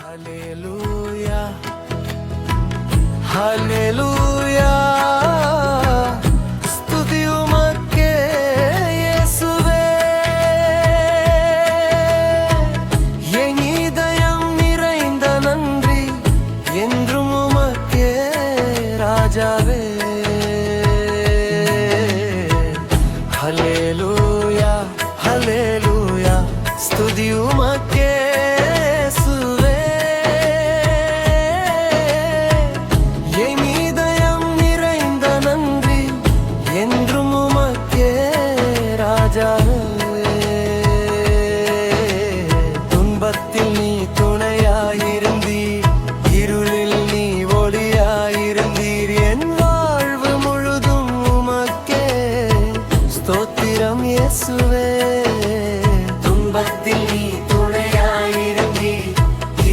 Hallelujah, Hallelujah. ஸ்துதி உமக்கே இயேசுவே. என் இதயம் நிறைந்த நன்றி என்றும் உமக்கே ராஜாவே. Hallelujah, Hallelujah. ஸ்துதி உமக்கே துன்பத்தில் நீ துணையாயிருந்தீர், இருளில் நீ ஒளியாயிருந்தீர். என் வாழ்வு முழுதும் உமக்கே ஸ்தோத்திரம் இயேசுவே. துன்பத்தில் நீ துணையாயிருந்தீர்,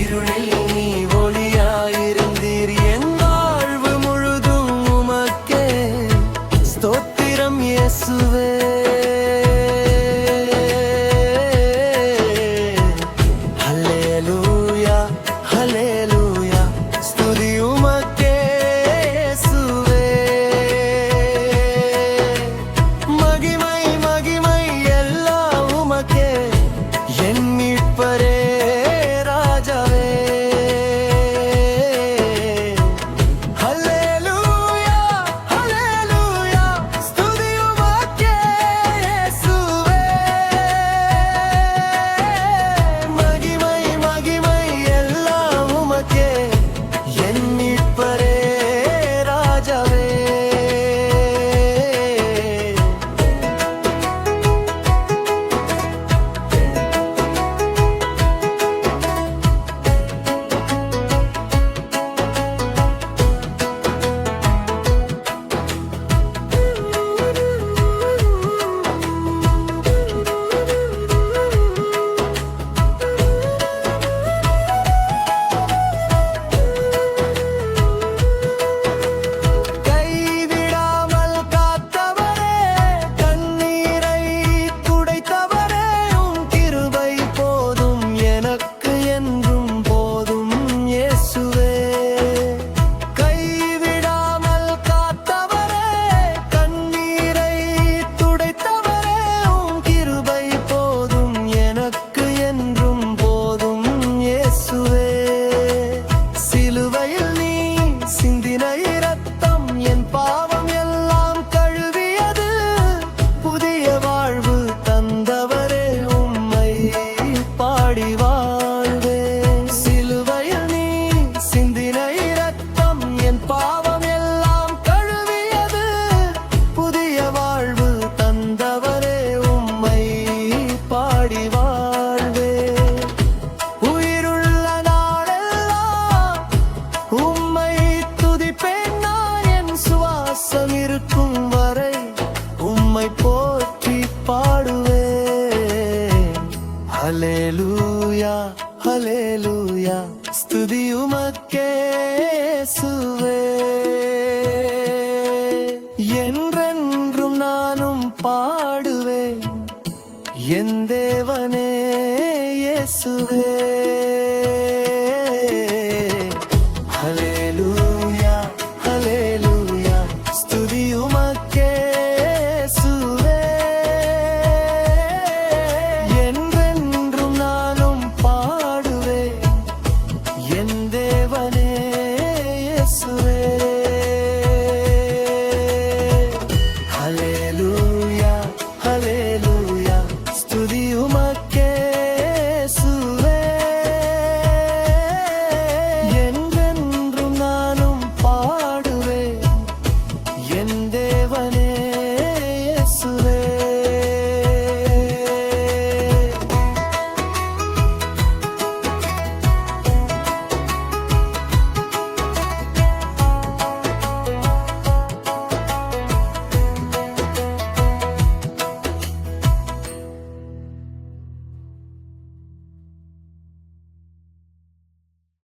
இருளில் நீ ஒளியாயிருந்தீர். என் வாழ்வு முழுதும் உமக்கே ஸ்தோத்திரம் இயேசுவே. இருக்கும் வரை உம்மை போற்றி பாடுவேன். ஹல்லேலூயா, ஹல்லேலூயா. ஸ்துதி உமக்கே இயேசுவே. என்றென்றும் நானும்